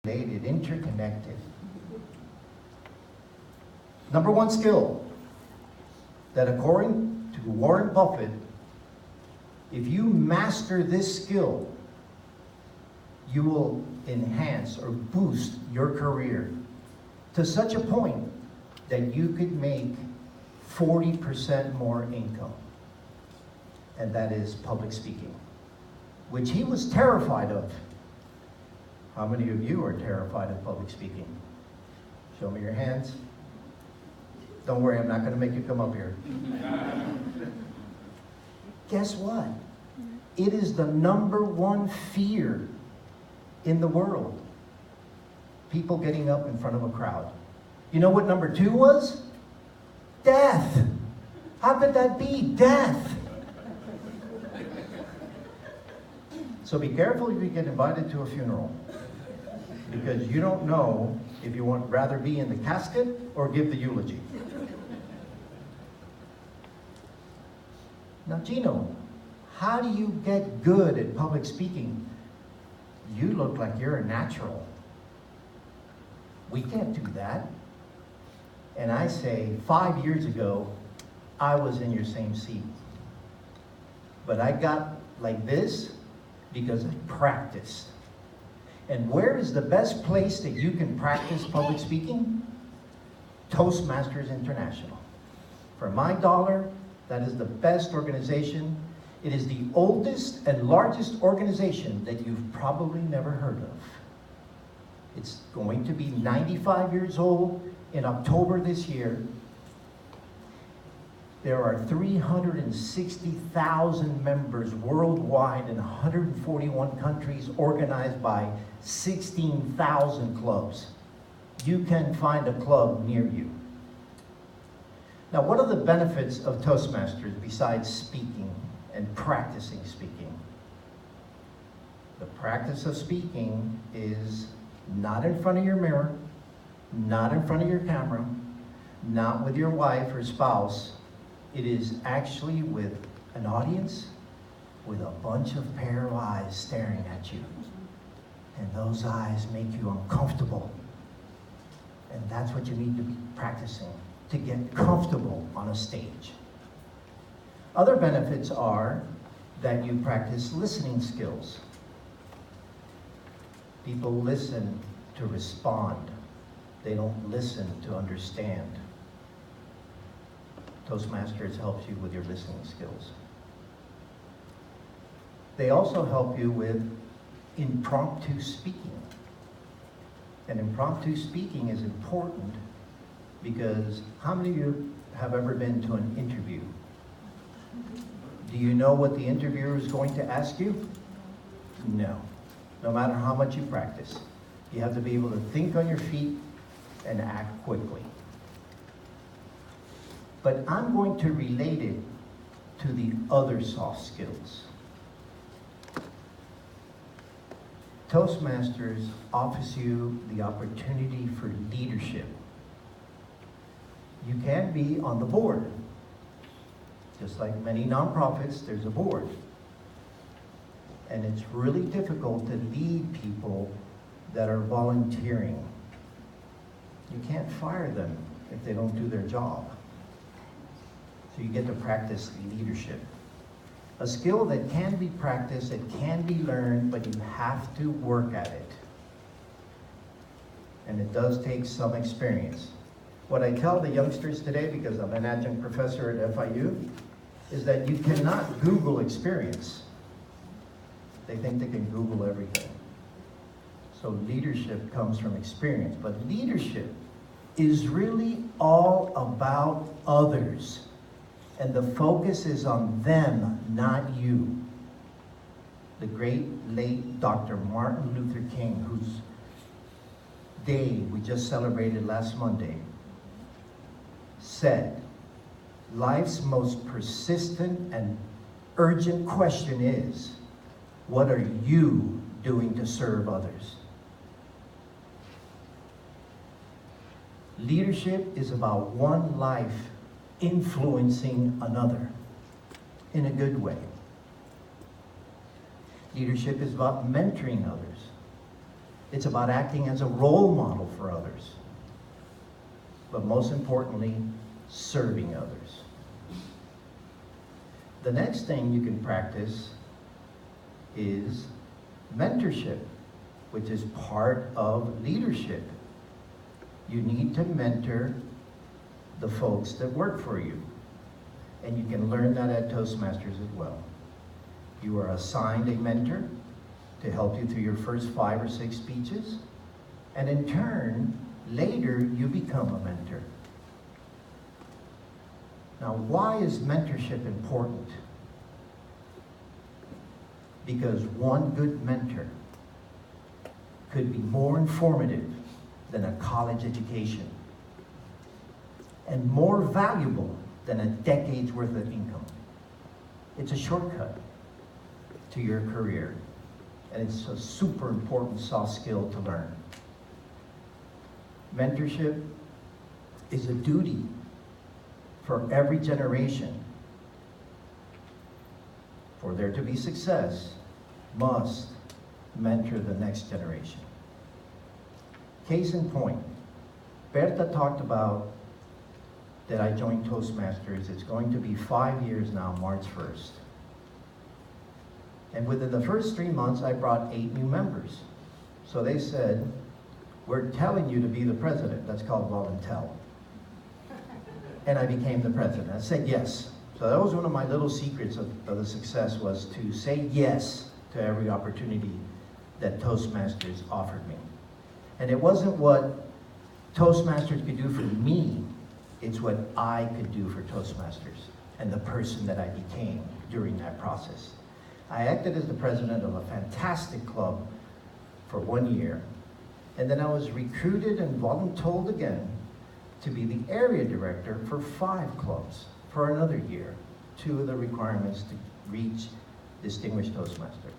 related, interconnected. Number one skill that according to Warren Buffett, if you master this skill, you will enhance or boost your career to such a point that you could make 40% more income. And that is public speaking, which he was terrified of. How many of you are terrified of public speaking? Show me your hands. Don't worry, I'm not going to make you come up here. Guess what? It is the number one fear in the world. People getting up in front of a crowd. You know what number two was? Death. How could that be? Death. So be careful if you get invited to a funeral, because you don't know if you would rather be in the casket or give the eulogy. Now, Gino, how do you get good at public speaking? You look like you're a natural. We can't do that. And I say, 5 years ago, I was in your same seat. But I got like this because I practiced. And where is the best place that you can practice public speaking? Toastmasters International. For my dollar, that is the best organization. It is the oldest and largest organization that you've probably never heard of. It's going to be 95 years old in October this year. There are 360,000 members worldwide in 141 countries, organized by 16,000 clubs. You can find a club near you. Now, what are the benefits of Toastmasters besides speaking and practicing speaking? The practice of speaking is not in front of your mirror, not in front of your camera, not with your wife or spouse. It is actually with an audience with a bunch of pair of eyes staring at you. And those eyes make you uncomfortable. And that's what you need to be practicing to get comfortable on a stage. Other benefits are that you practice listening skills. People listen to respond. They don't listen to understand. Toastmasters helps you with your listening skills. They also help you with impromptu speaking. And impromptu speaking is important because how many of you have ever been to an interview? Do you know what the interviewer is going to ask you? No. No matter how much you practice. You have to be able to think on your feet and act quickly. But I'm going to relate it to the other soft skills. Toastmasters offers you the opportunity for leadership. You can be on the board. Just like many nonprofits, there's a board. And it's really difficult to lead people that are volunteering. You can't fire them if they don't do their job. So you get to practice leadership. A skill that can be practiced, it can be learned, but you have to work at it. And it does take some experience. What I tell the youngsters today, because I'm an adjunct professor at FIU, is that you cannot Google experience. They think they can Google everything. So leadership comes from experience, but leadership is really all about others. And the focus is on them, not you. The great late Dr. Martin Luther King, whose day we just celebrated last Monday, said, life's most persistent and urgent question is, what are you doing to serve others? Leadership is about one life influencing another in a good way. Leadership is about mentoring others. It's about acting as a role model for others. But most importantly, serving others. The next thing you can practice is mentorship, which is part of leadership. You need to mentor the folks that work for you. And you can learn that at Toastmasters as well. You are assigned a mentor to help you through your first 5 or 6 speeches. And in turn, later you become a mentor. Now, why is mentorship important? Because one good mentor could be more informative than a college education and more valuable than a decade's worth of income. It's a shortcut to your career, and it's a super important soft skill to learn. Mentorship is a duty for every generation. For there to be success, must mentor the next generation. Case in point, Berta talked about that I joined Toastmasters. It's going to be 5 years now, March 1st. And within the first 3 months, I brought 8 new members. So they said, we're telling you to be the president. That's called volunteer. And I became the president. I said yes. So that was one of my little secrets of the success, was to say yes to every opportunity that Toastmasters offered me. And it wasn't what Toastmasters could do for me, it's what I could do for Toastmasters and the person that I became during that process. I acted as the president of a fantastic club for 1 year, and then I was recruited and voluntold again to be the area director for 5 clubs for another year, 2 of the requirements to reach Distinguished Toastmaster.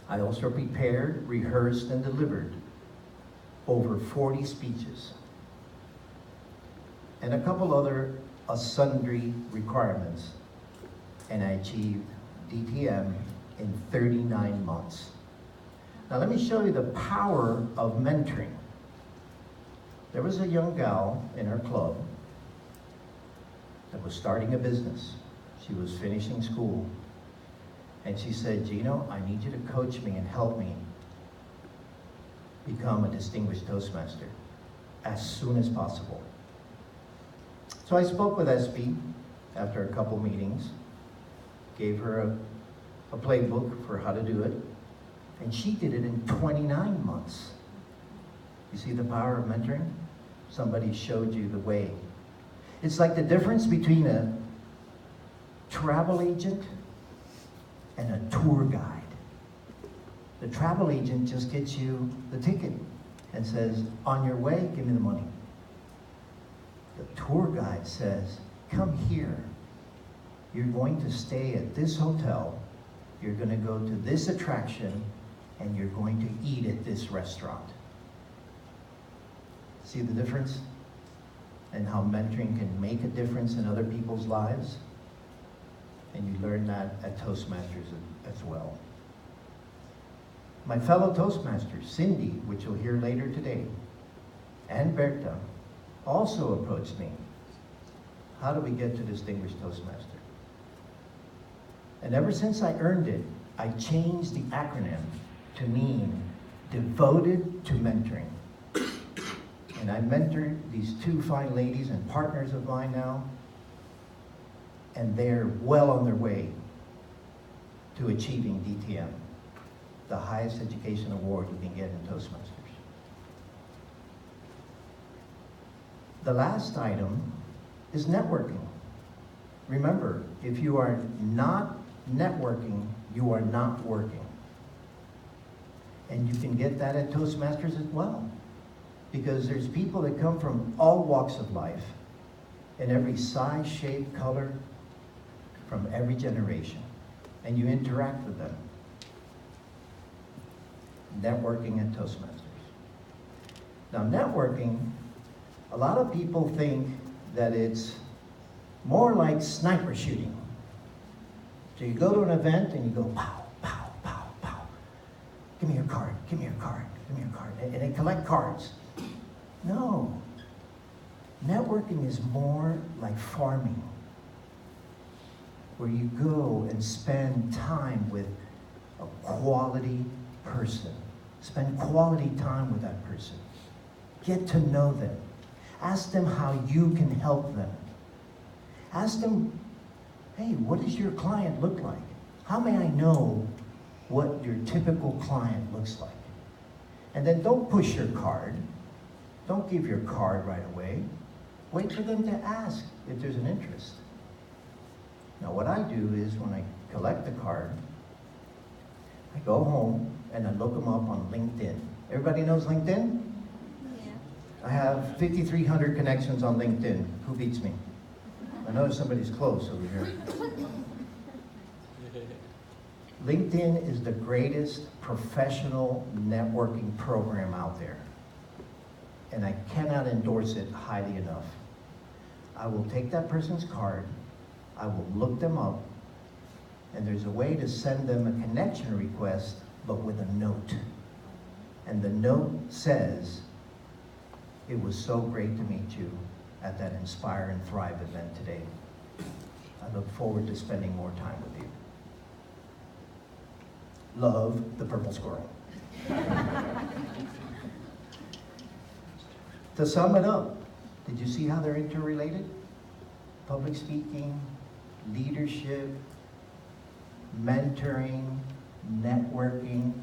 I also prepared, rehearsed, and delivered over 40 speeches and a couple other sundry requirements, and I achieved DTM in 39 months. Now let me show you the power of mentoring. There was a young gal in our club that was starting a business. She was finishing school. And she said, Gino, I need you to coach me and help me become a Distinguished Toastmaster as soon as possible. So I spoke with SB after a couple meetings, gave her a playbook for how to do it, and she did it in 29 months. You see the power of mentoring? Somebody showed you the way. It's like the difference between a travel agent and a tour guide. The travel agent just gets you the ticket and says, on your way, give me the money. The tour guide says, come here. You're going to stay at this hotel, you're going to go to this attraction, and you're going to eat at this restaurant. See the difference? And how mentoring can make a difference in other people's lives? And you learn that at Toastmasters as well. My fellow Toastmasters, Cindy, which you'll hear later today, and Berta, also approached me. How do we get to Distinguished Toastmaster? And ever since I earned it, I changed the acronym to mean devoted to mentoring. And I mentor these 2 fine ladies and partners of mine now, and they're well on their way to achieving DTM, the highest education award you can get in Toastmasters. The last item is networking. Remember, if you are not networking, you are not working. And you can get that at Toastmasters as well, because there's people that come from all walks of life, in every size, shape, color, from every generation, and you interact with them. Networking at Toastmasters. Now networking, a lot of people think that it's more like sniper shooting. So you go to an event and you go pow, pow, pow, pow. give me your card, give me your card, give me your card. And they collect cards. No. Networking is more like farming, where you go and spend time with a quality person. Spend quality time with that person. Get to know them. Ask them how you can help them. Ask them, hey, what does your client look like? How may I know what your typical client looks like? And then don't push your card. Don't give your card right away. Wait for them to ask if there's an interest. Now what I do is when I collect the card, I go home and I look them up on LinkedIn. Everybody knows LinkedIn? Yeah. I have 5,300 connections on LinkedIn. Who beats me? I know somebody's close over here. LinkedIn is the greatest professional networking program out there. And I cannot endorse it highly enough. I will take that person's card, I will look them up, and there's a way to send them a connection request, but with a note. And the note says, it was so great to meet you at that Inspire and Thrive event today. I look forward to spending more time with you. Love, the purple squirrel. To sum it up, did you see how they're interrelated? Public speaking, leadership, mentoring, networking,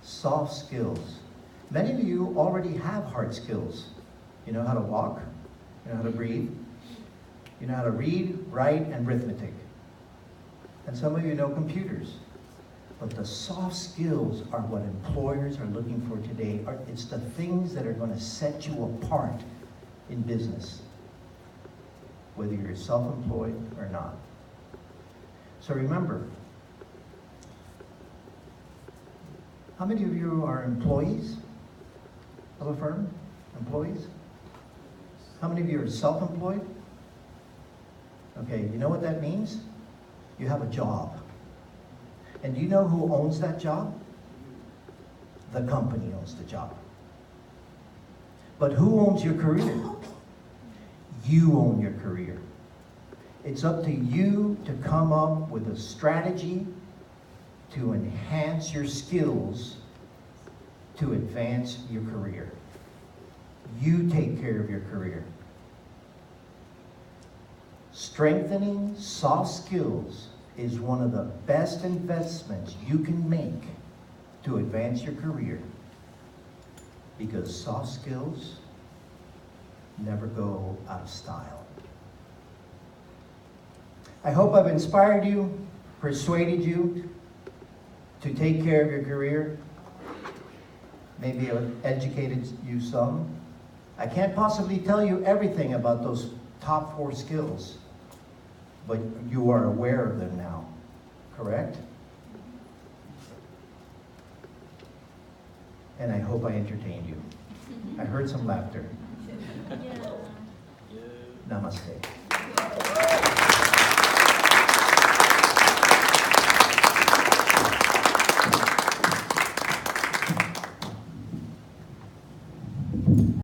soft skills. Many of you already have hard skills. You know how to walk, you know how to breathe, you know how to read, write, and arithmetic. And some of you know computers. But the soft skills are what employers are looking for today. It's the things that are going to set you apart in business, whether you're self-employed or not. So remember, how many of you are employees of a firm? Employees? How many of you are self-employed? Okay, you know what that means? You have a job. And do you know who owns that job? The company owns the job. But who owns your career? You own your career. It's up to you to come up with a strategy to enhance your skills to advance your career. You take care of your career. Strengthening soft skills is one of the best investments you can make to advance your career, because soft skills never go out of style. I hope I've inspired you, persuaded you to take care of your career. Maybe I've educated you some. I can't possibly tell you everything about those top 4 skills, but you are aware of them now, correct? And I hope I entertained you. I heard some laughter. Yeah. Namaste.